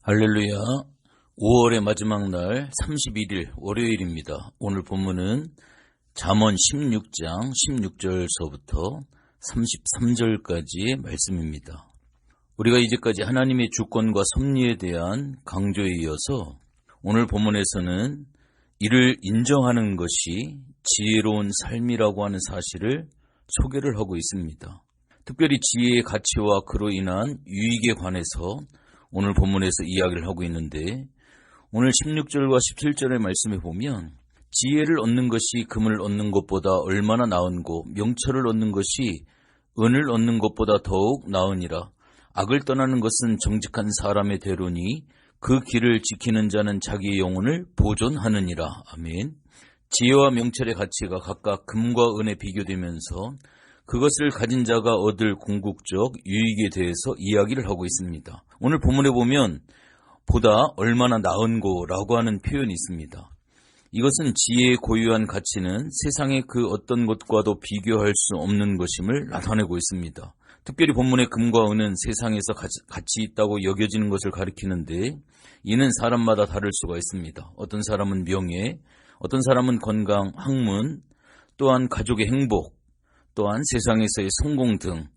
할렐루야. 5월의 마지막 날 31일 월요일입니다. 오늘 본문은 잠언 16장 16절서부터 33절까지의 말씀입니다. 우리가 이제까지 하나님의 주권과 섭리에 대한 강조에 이어서 오늘 본문에서는 이를 인정하는 것이 지혜로운 삶이라고 하는 사실을 소개를 하고 있습니다. 특별히 지혜의 가치와 그로 인한 유익에 관해서 오늘 본문에서 이야기를 하고 있는데, 오늘 16절과 17절의 말씀에 보면 지혜를 얻는 것이 금을 얻는 것보다 얼마나 나은고 명철을 얻는 것이 은을 얻는 것보다 더욱 나으니라. 악을 떠나는 것은 정직한 사람의 대로니 그 길을 지키는 자는 자기의 영혼을 보존하느니라. 아멘. 지혜와 명철의 가치가 각각 금과 은에 비교되면서 그것을 가진 자가 얻을 궁극적 유익에 대해서 이야기를 하고 있습니다. 오늘 본문에 보면 보다 얼마나 나은고라고 하는 표현이 있습니다. 이것은 지혜의 고유한 가치는 세상의 그 어떤 것과도 비교할 수 없는 것임을 나타내고 있습니다. 특별히 본문의 금과 은은 세상에서 가치 있다고 여겨지는 것을 가리키는데, 이는 사람마다 다를 수가 있습니다. 어떤 사람은 명예, 어떤 사람은 건강, 학문, 또한 가족의 행복, 또한 세상에서의 성공 등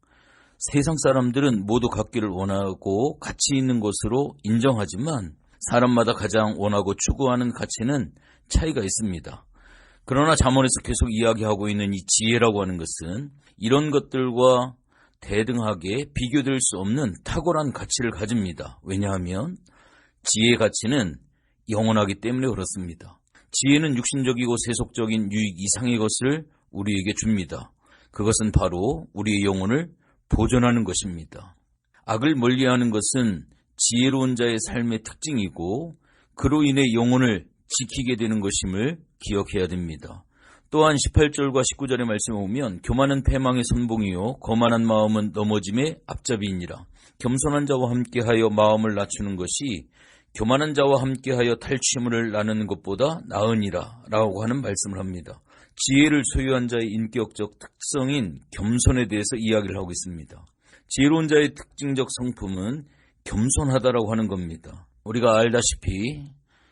세상 사람들은 모두 갖기를 원하고 가치 있는 것으로 인정하지만 사람마다 가장 원하고 추구하는 가치는 차이가 있습니다. 그러나 잠언에서 계속 이야기하고 있는 이 지혜라고 하는 것은 이런 것들과 대등하게 비교될 수 없는 탁월한 가치를 가집니다. 왜냐하면 지혜의 가치는 영원하기 때문에 그렇습니다. 지혜는 육신적이고 세속적인 유익 이상의 것을 우리에게 줍니다. 그것은 바로 우리의 영혼을 보존하는 것입니다. 악을 멀리하는 것은 지혜로운 자의 삶의 특징이고 그로 인해 영혼을 지키게 되는 것임을 기억해야 됩니다. 또한 18절과 19절의 말씀에 보면 교만은 패망의 선봉이요 거만한 마음은 넘어짐의 앞잡이이니라. 겸손한 자와 함께하여 마음을 낮추는 것이 교만한 자와 함께하여 탈취물을 나누는 것보다 나으니라 라고 하는 말씀을 합니다. 지혜를 소유한 자의 인격적 특성인 겸손에 대해서 이야기를 하고 있습니다. 지혜로운 자의 특징적 성품은 겸손하다라고 하는 겁니다. 우리가 알다시피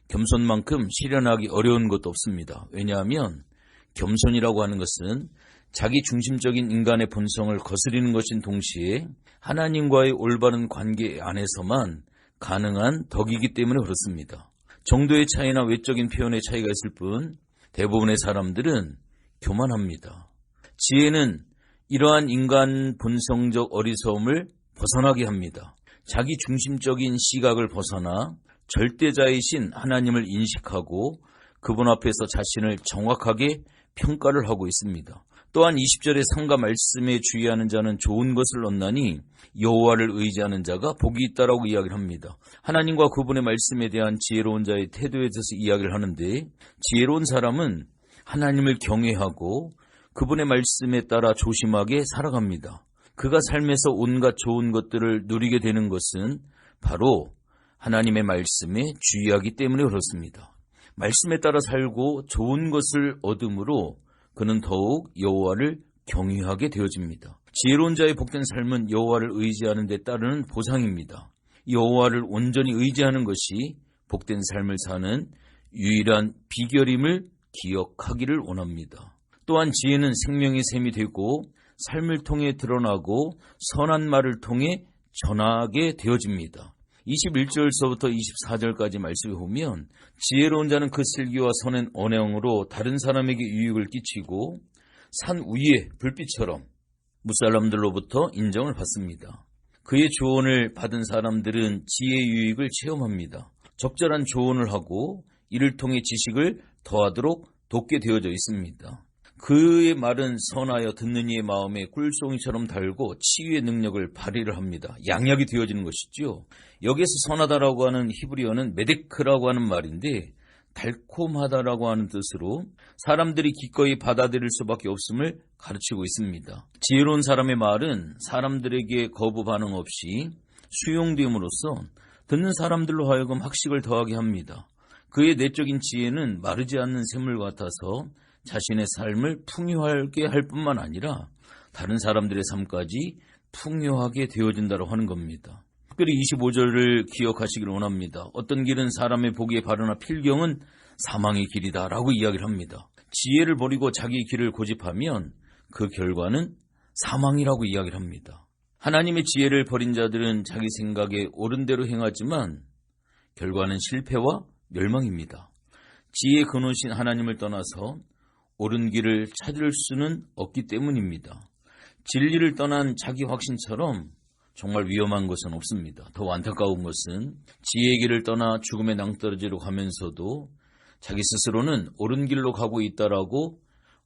겸손만큼 실현하기 어려운 것도 없습니다. 왜냐하면 겸손이라고 하는 것은 자기 중심적인 인간의 본성을 거스리는 것인 동시에 하나님과의 올바른 관계 안에서만 가능한 덕이기 때문에 그렇습니다. 정도의 차이나 외적인 표현의 차이가 있을 뿐 대부분의 사람들은 교만합니다. 지혜는 이러한 인간 본성적 어리석음을 벗어나게 합니다. 자기 중심적인 시각을 벗어나 절대자이신 하나님을 인식하고 그분 앞에서 자신을 정확하게 평가를 하고 있습니다. 또한 20절의 상가 말씀에 주의하는 자는 좋은 것을 얻나니 여호와를 의지하는 자가 복이 있다라고 이야기를 합니다. 하나님과 그분의 말씀에 대한 지혜로운 자의 태도에 대해서 이야기를 하는데, 지혜로운 사람은 하나님을 경외하고 그분의 말씀에 따라 조심하게 살아갑니다. 그가 삶에서 온갖 좋은 것들을 누리게 되는 것은 바로 하나님의 말씀에 주의하기 때문에 그렇습니다. 말씀에 따라 살고 좋은 것을 얻음으로 그는 더욱 여호와를 경외하게 되어집니다. 지혜로운 자의 복된 삶은 여호와를 의지하는 데 따르는 보상입니다. 여호와를 온전히 의지하는 것이 복된 삶을 사는 유일한 비결임을 기억하기를 원합니다. 또한 지혜는 생명의 샘이 되고 삶을 통해 드러나고 선한 말을 통해 전하게 되어집니다. 21절서부터 24절까지 말씀에 보면 지혜로운 자는 그 슬기와 선한 언행으로 다른 사람에게 유익을 끼치고 산 위의 불빛처럼 무사람들로부터 인정을 받습니다. 그의 조언을 받은 사람들은 지혜의 유익을 체험합니다. 적절한 조언을 하고 이를 통해 지식을 더하도록 돕게 되어져 있습니다. 그의 말은 선하여 듣는 이의 마음에 꿀송이처럼 달고 치유의 능력을 발휘를 합니다. 양약이 되어지는 것이죠. 여기에서 선하다라고 하는 히브리어는 메데크라고 하는 말인데 달콤하다라고 하는 뜻으로 사람들이 기꺼이 받아들일 수밖에 없음을 가르치고 있습니다. 지혜로운 사람의 말은 사람들에게 거부 반응 없이 수용됨으로써 듣는 사람들로 하여금 학식을 더하게 합니다. 그의 내적인 지혜는 마르지 않는 샘물 같아서 자신의 삶을 풍요하게 할 뿐만 아니라 다른 사람들의 삶까지 풍요하게 되어진다고 하는 겁니다. 특별히 25절을 기억하시길 원합니다. 어떤 길은 사람의 보기에 바르나 필경은 사망의 길이다 라고 이야기를 합니다. 지혜를 버리고 자기 길을 고집하면 그 결과는 사망이라고 이야기를 합니다. 하나님의 지혜를 버린 자들은 자기 생각에 옳은 대로 행하지만 결과는 실패와 멸망입니다. 지혜의 근원이신 하나님을 떠나서 옳은 길을 찾을 수는 없기 때문입니다. 진리를 떠난 자기 확신처럼 정말 위험한 것은 없습니다. 더 안타까운 것은 지혜의 길을 떠나 죽음의 낭떠러지로 가면서도 자기 스스로는 옳은 길로 가고 있다라고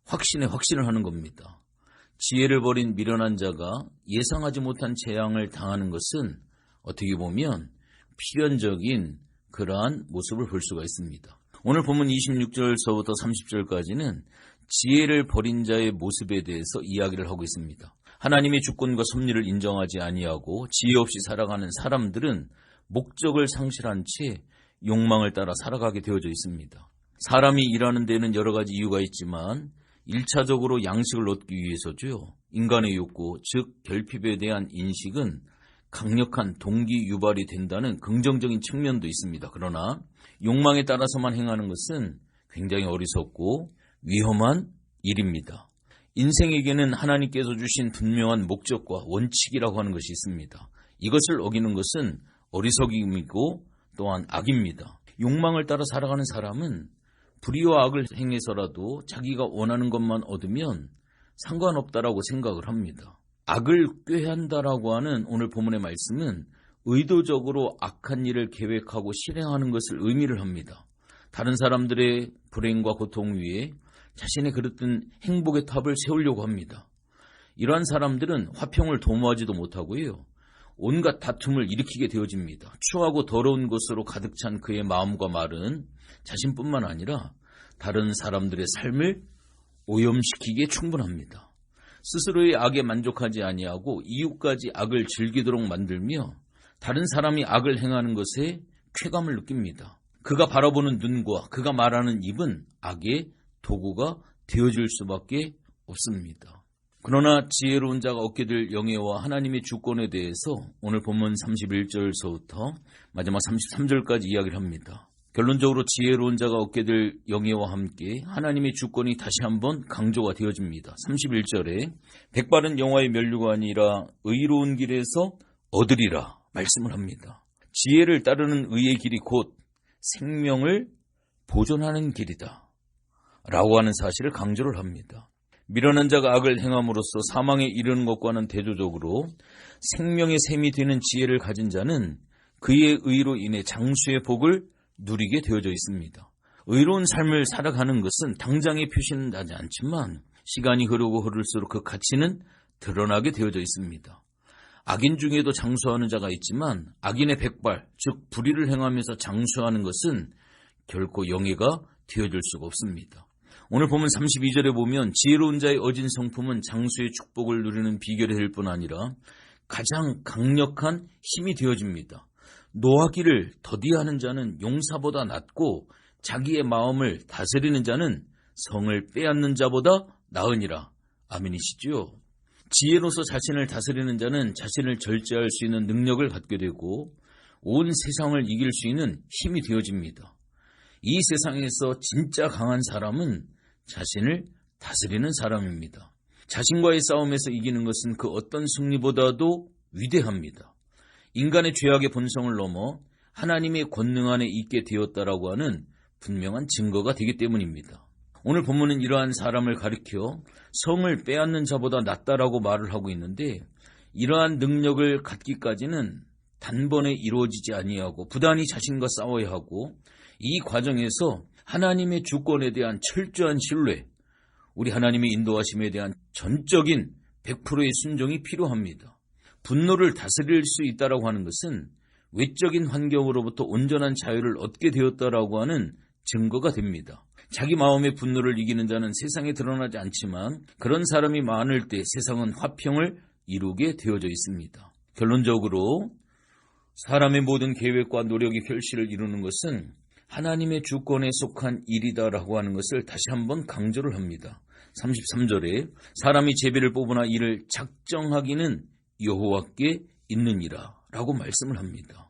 확신을 하는 겁니다. 지혜를 버린 미련한 자가 예상하지 못한 재앙을 당하는 것은 어떻게 보면 필연적인 그러한 모습을 볼 수가 있습니다. 오늘 본문 26절서부터 30절까지는 지혜를 버린 자의 모습에 대해서 이야기를 하고 있습니다. 하나님의 주권과 섭리를 인정하지 아니하고 지혜 없이 살아가는 사람들은 목적을 상실한 채 욕망을 따라 살아가게 되어져 있습니다. 사람이 일하는 데는 여러 가지 이유가 있지만 1차적으로 양식을 얻기 위해서죠. 인간의 욕구, 즉 결핍에 대한 인식은 강력한 동기 유발이 된다는 긍정적인 측면도 있습니다. 그러나 욕망에 따라서만 행하는 것은 굉장히 어리석고 위험한 일입니다. 인생에게는 하나님께서 주신 분명한 목적과 원칙이라고 하는 것이 있습니다. 이것을 어기는 것은 어리석임이고 또한 악입니다. 욕망을 따라 살아가는 사람은 불의와 악을 행해서라도 자기가 원하는 것만 얻으면 상관없다라고 생각을 합니다. 악을 꾀한다라고 하는 오늘 본문의 말씀은 의도적으로 악한 일을 계획하고 실행하는 것을 의미를 합니다. 다른 사람들의 불행과 고통 위에 자신의 그릇된 행복의 탑을 세우려고 합니다. 이러한 사람들은 화평을 도모하지도 못하고요. 온갖 다툼을 일으키게 되어집니다. 추하고 더러운 것으로 가득 찬 그의 마음과 말은 자신뿐만 아니라 다른 사람들의 삶을 오염시키기에 충분합니다. 스스로의 악에 만족하지 아니하고 이웃까지 악을 즐기도록 만들며 다른 사람이 악을 행하는 것에 쾌감을 느낍니다. 그가 바라보는 눈과 그가 말하는 입은 악의 도구가 되어줄 수밖에 없습니다. 그러나 지혜로운 자가 얻게 될 영예와 하나님의 주권에 대해서 오늘 본문 31절서부터 마지막 33절까지 이야기를 합니다. 결론적으로 지혜로운 자가 얻게 될 영예와 함께 하나님의 주권이 다시 한번 강조가 되어집니다. 31절에 백발은 영화의 면류가 아니라 의로운 길에서 얻으리라 말씀을 합니다. 지혜를 따르는 의의 길이 곧 생명을 보존하는 길이다 라고 하는 사실을 강조를 합니다. 미련한 자가 악을 행함으로써 사망에 이르는 것과는 대조적으로 생명의 샘이 되는 지혜를 가진 자는 그의 의로 인해 장수의 복을 누리게 되어져 있습니다. 의로운 삶을 살아가는 것은 당장의 표시는 나지 않지만 시간이 흐르고 흐를수록 그 가치는 드러나게 되어져 있습니다. 악인 중에도 장수하는 자가 있지만 악인의 백발, 즉 불의를 행하면서 장수하는 것은 결코 영예가 되어줄 수가 없습니다. 오늘 보면 32절에 보면 지혜로운 자의 어진 성품은 장수의 축복을 누리는 비결이 될 뿐 아니라 가장 강력한 힘이 되어집니다. 노하기를 더디하는 자는 용사보다 낫고 자기의 마음을 다스리는 자는 성을 빼앗는 자보다 나으니라. 아멘이시죠? 지혜로서 자신을 다스리는 자는 자신을 절제할 수 있는 능력을 갖게 되고 온 세상을 이길 수 있는 힘이 되어집니다. 이 세상에서 진짜 강한 사람은 자신을 다스리는 사람입니다. 자신과의 싸움에서 이기는 것은 그 어떤 승리보다도 위대합니다. 인간의 죄악의 본성을 넘어 하나님의 권능 안에 있게 되었다라고 하는 분명한 증거가 되기 때문입니다. 오늘 본문은 이러한 사람을 가리켜 성을 빼앗는 자보다 낫다라고 말을 하고 있는데 이러한 능력을 갖기까지는 단번에 이루어지지 아니하고 부단히 자신과 싸워야 하고 이 과정에서 하나님의 주권에 대한 철저한 신뢰, 우리 하나님의 인도하심에 대한 전적인 100%의 순종이 필요합니다. 분노를 다스릴 수 있다라고 하는 것은 외적인 환경으로부터 온전한 자유를 얻게 되었다라고 하는 증거가 됩니다. 자기 마음의 분노를 이기는 자는 세상에 드러나지 않지만 그런 사람이 많을 때 세상은 화평을 이루게 되어져 있습니다. 결론적으로 사람의 모든 계획과 노력이 결실을 이루는 것은 하나님의 주권에 속한 일이다라고 하는 것을 다시 한번 강조를 합니다. 33절에 사람이 제비를 뽑으나 이를 작정하기는 여호와께 있느니라 라고 말씀을 합니다.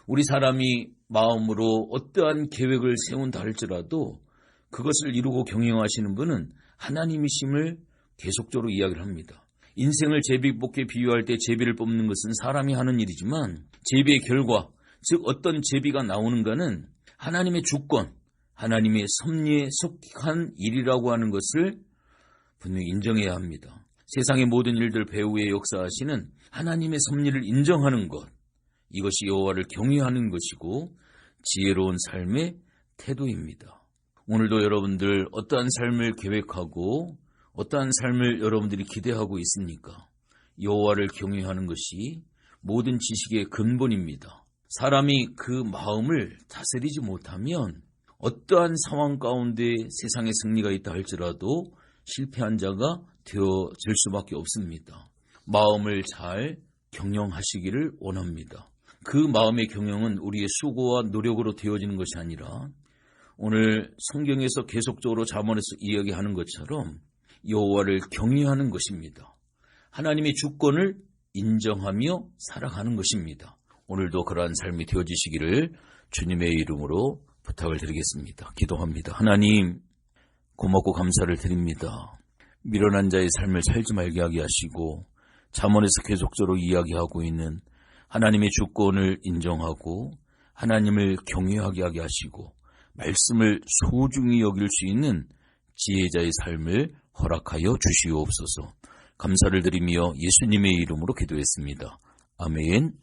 우리 사람이 마음으로 어떠한 계획을 세운다 할지라도 그것을 이루고 경영하시는 분은 하나님이심을 계속적으로 이야기를 합니다. 인생을 제비뽑기에 비유할 때 제비를 뽑는 것은 사람이 하는 일이지만 제비의 결과, 즉 어떤 제비가 나오는가는 하나님의 주권, 하나님의 섭리에 속한 일이라고 하는 것을 분명히 인정해야 합니다. 세상의 모든 일들 배후에 역사하시는 하나님의 섭리를 인정하는 것, 이것이 여호와를 경외하는 것이고 지혜로운 삶의 태도입니다. 오늘도 여러분들 어떠한 삶을 계획하고 어떠한 삶을 여러분들이 기대하고 있습니까? 여호와를 경외하는 것이 모든 지식의 근본입니다. 사람이 그 마음을 다스리지 못하면 어떠한 상황 가운데 세상의 승리가 있다 할지라도 실패한 자가 되어질 수밖에 없습니다. 마음을 잘 경영하시기를 원합니다. 그 마음의 경영은 우리의 수고와 노력으로 되어지는 것이 아니라 오늘 성경에서 계속적으로 잠언에서 이야기하는 것처럼 여호와를 경외하는 것입니다. 하나님의 주권을 인정하며 살아가는 것입니다. 오늘도 그러한 삶이 되어지시기를 주님의 이름으로 부탁을 드리겠습니다. 기도합니다. 하나님, 고맙고 감사를 드립니다. 미련한 자의 삶을 살지 말게 하게 하시고 잠언에서 계속적으로 이야기하고 있는 하나님의 주권을 인정하고 하나님을 경외하게 하게 하시고 말씀을 소중히 여길 수 있는 지혜자의 삶을 허락하여 주시옵소서. 감사를 드리며 예수님의 이름으로 기도했습니다. 아멘.